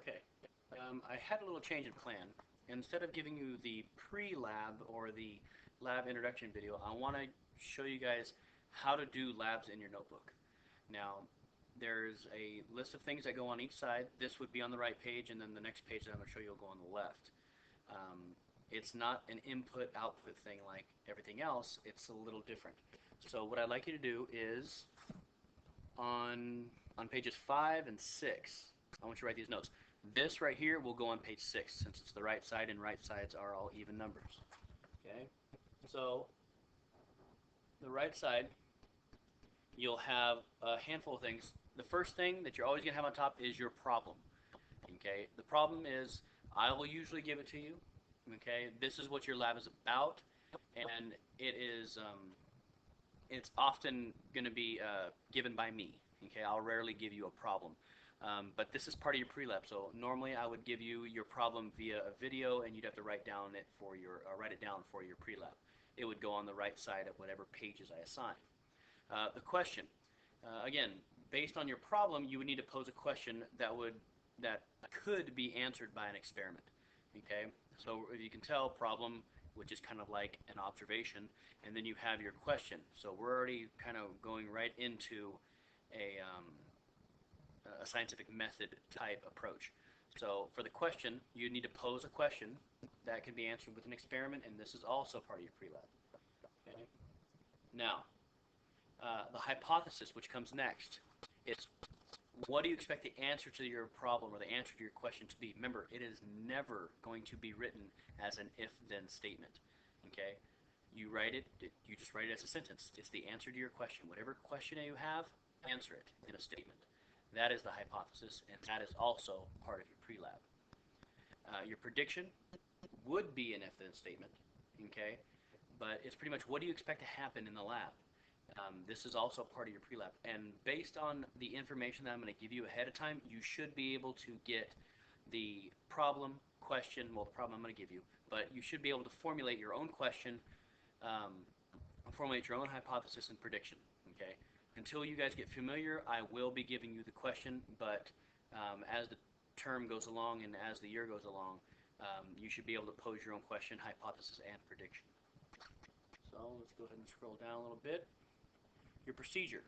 Okay. I had a little change in plan. Instead of giving you the pre-lab or the lab introduction video, I want to show you guys how to do labs in your notebook. Now, there's a list of things that go on each side. This would be on the right page, and then the next page that I'm going to show you will go on the left. It's not an input-output thing like everything else. It's a little different. So what I'd like you to do is on pages 5 and 6, I want you to write these notes. This right here will go on page 6 since it's the right side, and right sides are all even numbers. Okay? So the right side, you'll have a handful of things. The first thing that you're always going to have on top is your problem. Okay? The problem is I will usually give it to you. Okay? This is what your lab is about, and it's often going to be given by me. Okay? I'll rarely give you a problem. But this is part of your pre-lab. So normally I would give you your problem via a video, and you'd have to write it down for your pre-lab. It would go on the right side of whatever pages I assign. The question, again, based on your problem, you would need to pose a question that could be answered by an experiment. Okay, so if you can tell, problem, which is kind of like an observation, and then you have your question. So we're already kind of going right into a scientific method type approach. So for the question, you need to pose a question that can be answered with an experiment, and this is also part of your pre-lab. Okay. Now, the hypothesis, which comes next, is what do you expect the answer to your problem or the answer to your question to be? Remember, it is never going to be written as an if-then statement. Okay? You just write it as a sentence. It's the answer to your question. Whatever question you have, answer it in a statement. That is the hypothesis, and that is also part of your pre-lab. Your prediction would be an if-then statement, okay? But it's pretty much what do you expect to happen in the lab? This is also part of your pre-lab. And based on the information that I'm going to give you ahead of time, you should be able to get the problem, question, well, the problem I'm going to give you, but you should be able to formulate your own question, formulate your own hypothesis and prediction, okay? Until you guys get familiar, I will be giving you the question, but as the term goes along and as the year goes along, you should be able to pose your own question, hypothesis, and prediction. So let's go ahead and scroll down a little bit. Your procedure.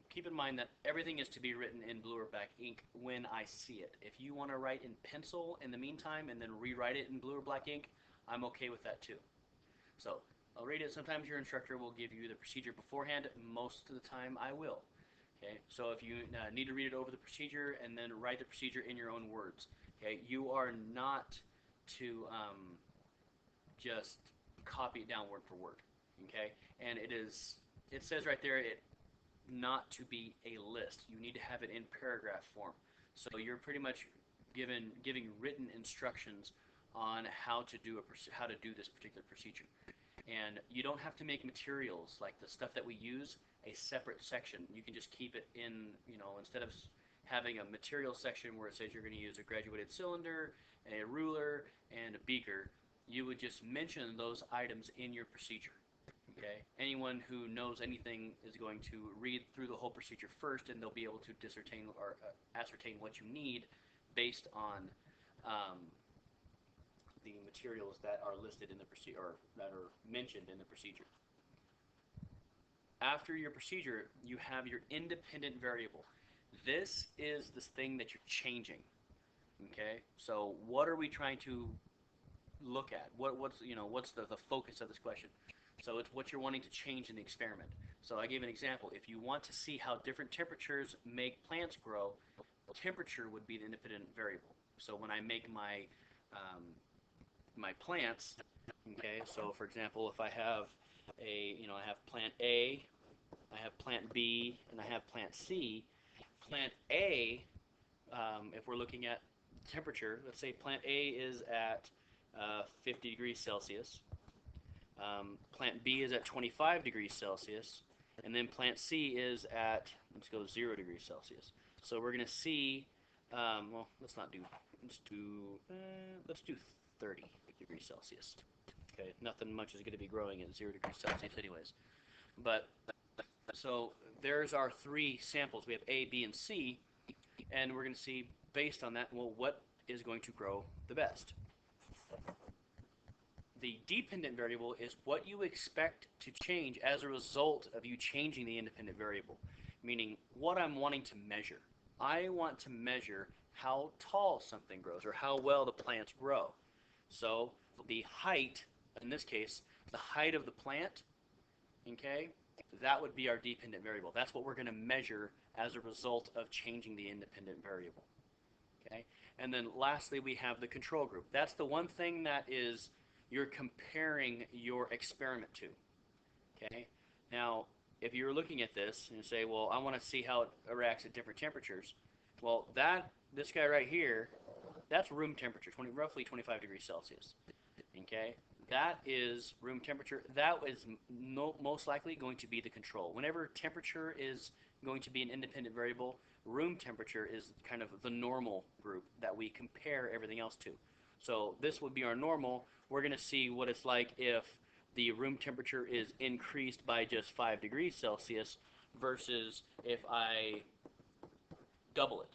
Keep in mind that everything is to be written in blue or black ink when I see it. If you want to write in pencil in the meantime and then rewrite it in blue or black ink, I'm okay with that too. So I'll read it. Sometimes your instructor will give you the procedure beforehand. Most of the time I will. Okay, so if you need to read it over the procedure and then write the procedure in your own words. Okay, you are not to just copy it down word for word. Okay, and it says right there not to be a list. You need to have it in paragraph form. So you're pretty much giving written instructions on how to do this particular procedure. And you don't have to make materials like the stuff that we use a separate section. You can just keep it in, instead of having a material section where it says you're going to use a graduated cylinder, a ruler, and a beaker, you would just mention those items in your procedure. Okay? Anyone who knows anything is going to read through the whole procedure first, and they'll be able to ascertain what you need based on the materials that are listed in the procedure, or that are mentioned in the procedure. After your procedure, you have your independent variable. This is this thing that you're changing. Okay, so what are we trying to look at? What's the focus of this question? So it's what you're wanting to change in the experiment. So I gave an example. If you want to see how different temperatures make plants grow, temperature would be the independent variable. So when I make my plants, okay, so for example, if I have I have plant A, I have plant B, and I have plant C. Plant A, if we're looking at temperature, let's say plant A is at 50 degrees Celsius. Plant B is at 25 degrees Celsius, and then plant C is at, let's go 0 degrees Celsius. So we're going to see, well, let's do 30 degrees Celsius. Okay, nothing much is going to be growing at 0 degrees Celsius anyways. But, so there's our three samples. We have A, B, and C. And we're going to see, based on that, well, what is going to grow the best. The dependent variable is what you expect to change as a result of you changing the independent variable, meaning what I'm wanting to measure. I want to measure how tall something grows or how well the plants grow. So the height, in this case, the height of the plant, okay, that would be our dependent variable. That's what we're going to measure as a result of changing the independent variable. Okay, and then lastly we have the control group. That's the one thing that is you're comparing your experiment to. Okay, now if you're looking at this and you say, well, I want to see how it reacts at different temperatures, well, this guy right here, that's room temperature, roughly 25 degrees Celsius. Okay, that is room temperature. That is most likely going to be the control. Whenever temperature is going to be an independent variable, room temperature is kind of the normal group that we compare everything else to. So this would be our normal. We're going to see what it's like if the room temperature is increased by just 5 degrees Celsius versus if I double it.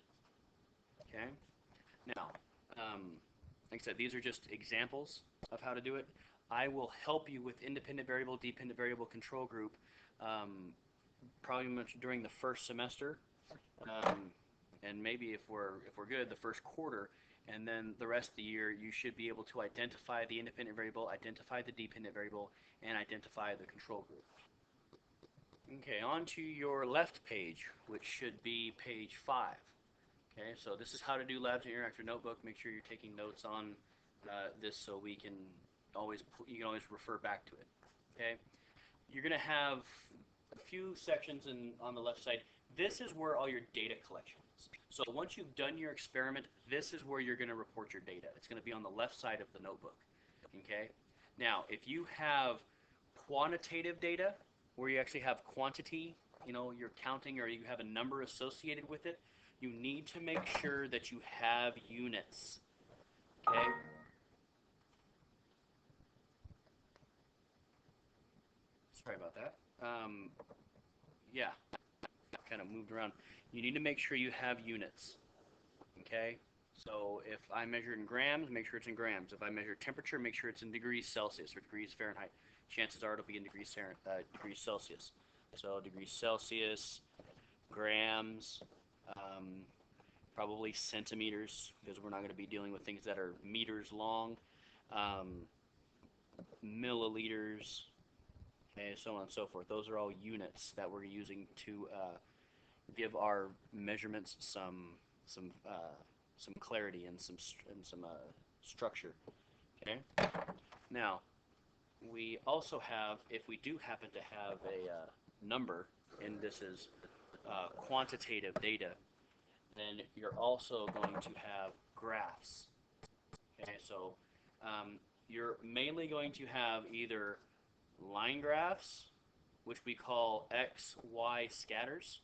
Okay. Now, like I said, these are just examples of how to do it. I will help you with independent variable, dependent variable, control group, probably much during the first semester, and maybe if we're good, the first quarter, and then the rest of the year, you should be able to identify the independent variable, identify the dependent variable, and identify the control group. Okay, on to your left page, which should be page 5. Okay, so this is how to do Labs in your Interactive Notebook. Make sure you're taking notes on this so you can always refer back to it. Okay, you're going to have a few sections on the left side. This is where all your data collection is. So once you've done your experiment, this is where you're going to report your data. It's going to be on the left side of the notebook. Okay, now if you have quantitative data, where you actually have quantity, you're counting or you have a number associated with it, you need to make sure that you have units. Okay? Sorry about that. Yeah, kind of moved around. You need to make sure you have units. Okay? So if I measure in grams, make sure it's in grams. If I measure temperature, make sure it's in degrees Celsius or degrees Fahrenheit. Chances are it'll be in degrees Celsius. So degrees Celsius, grams, probably centimeters, because we're not going to be dealing with things that are meters long, milliliters, okay, so on and so forth. Those are all units that we're using to give our measurements some clarity and some structure. Okay. Now, we also have, if we do happen to have a number, and this is quantitative data, then you're also going to have graphs. Okay, so you're mainly going to have either line graphs, which we call X, Y scatters.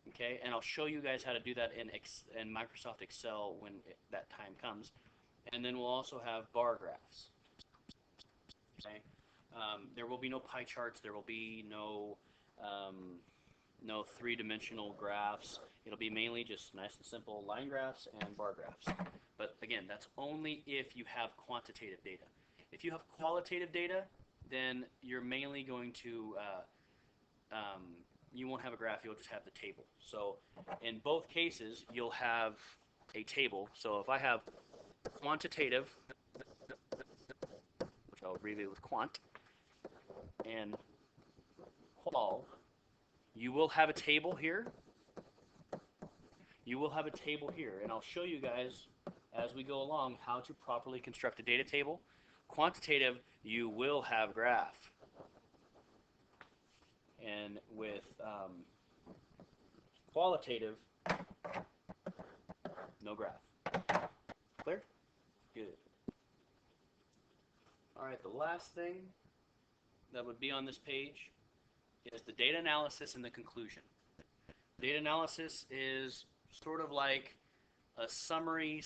Okay, and I'll show you guys how to do that in Microsoft Excel when that time comes. And then we'll also have bar graphs. Okay, there will be no pie charts. There will be no three-dimensional graphs. It'll be mainly just nice and simple line graphs and bar graphs. But again, that's only if you have quantitative data. If you have qualitative data, then you're mainly going to, you won't have a graph, you'll just have the table. So in both cases, you'll have a table. So if I have quantitative, which I'll abbreviate with quant, and qual, you will have a table here. You will have a table here, and I'll show you guys as we go along how to properly construct a data table. Quantitative, you will have graph. And with qualitative, no graph. Clear? Good. All right, the last thing that would be on this page is the data analysis and the conclusion. Data analysis is sort of like a summary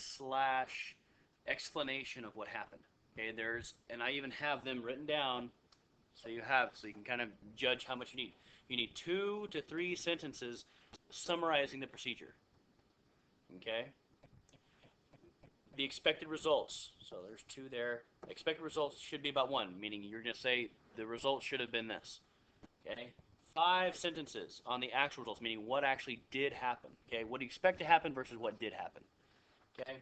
/ explanation of what happened. Okay, and I even have them written down so you can kind of judge how much you need. You need 2 to 3 sentences summarizing the procedure. Okay? The expected results. So there's 2 there. Expected results should be about 1, meaning you're going to say the result should have been this. Okay? 5 sentences on the actual results, meaning what actually did happen. Okay? What do you expect to happen versus what did happen. Okay?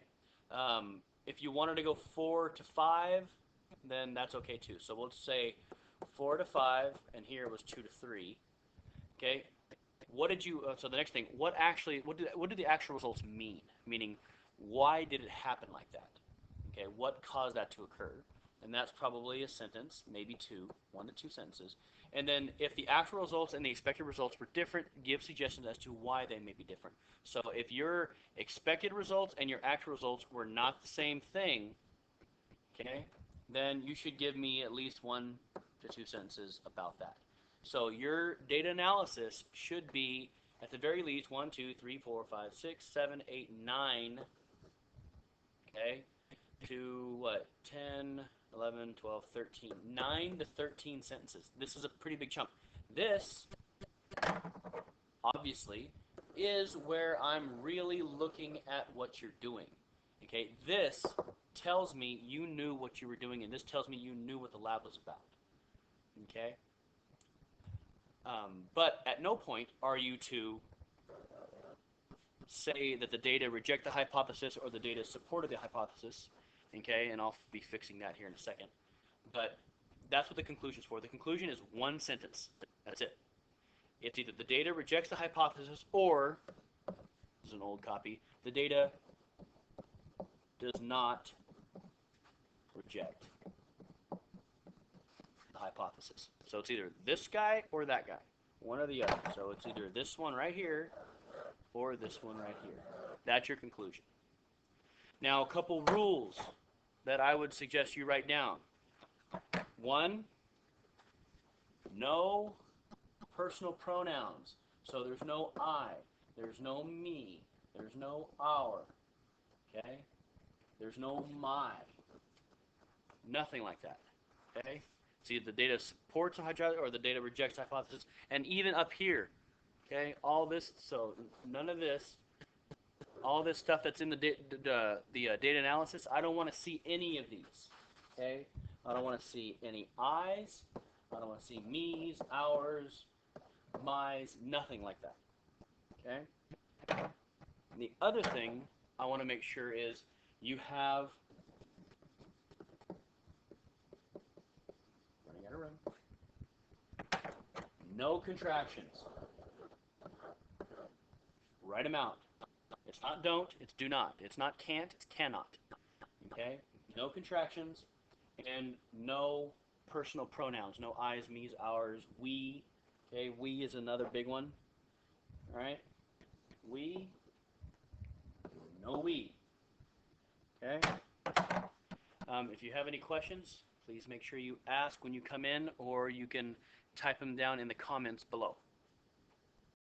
If you wanted to go 4 to 5, then that's okay too. So we'll say 4 to 5, and here it was 2 to 3. Okay? What did you? So the next thing, what do the actual results mean? Meaning, why did it happen like that? Okay, what caused that to occur? And that's probably a sentence, maybe 2, 1 to 2 sentences. And then if the actual results and the expected results were different, give suggestions as to why they may be different. So if your expected results and your actual results were not the same thing, okay, then you should give me at least 1 to 2 sentences about that. So your data analysis should be, at the very least, 1, 2, 3, 4, 5, 6, 7, 8, 9, okay, to what, 10, 11, 12, 13, 9 to 13 sentences. This is a pretty big chunk. This, obviously, is where I'm really looking at what you're doing. Okay, this tells me you knew what you were doing, and this tells me you knew what the lab was about. Okay? But at no point are you to say that the data reject the hypothesis or the data supported the hypothesis. Okay, and I'll be fixing that here in a second. But that's what the conclusion is for. The conclusion is 1 sentence. That's it. It's either the data rejects the hypothesis or, this is an old copy, the data does not reject the hypothesis. So it's either this guy or that guy, one or the other. So it's either this one right here or this one right here. That's your conclusion. Now, a couple rules that I would suggest you write down. 1, no personal pronouns. So there's no I, there's no me, there's no our, okay? There's no my. Nothing like that, okay? See, the data supports a hypothesis or the data rejects the hypothesis. And even up here, okay, all this, so none of this, all this stuff that's in the data analysis, I don't want to see any of these, okay? I don't want to see any I's. I don't want to see me's, ours, my's, nothing like that, okay? And the other thing I want to make sure is you have, running out of room, no contractions. Write them out. It's not don't, it's do not. It's not can't, it's cannot. Okay? No contractions and no personal pronouns. No I's, me's, ours, we. Okay? We is another big one. All right? We. No we. Okay? If you have any questions, please make sure you ask when you come in, or you can type them down in the comments below.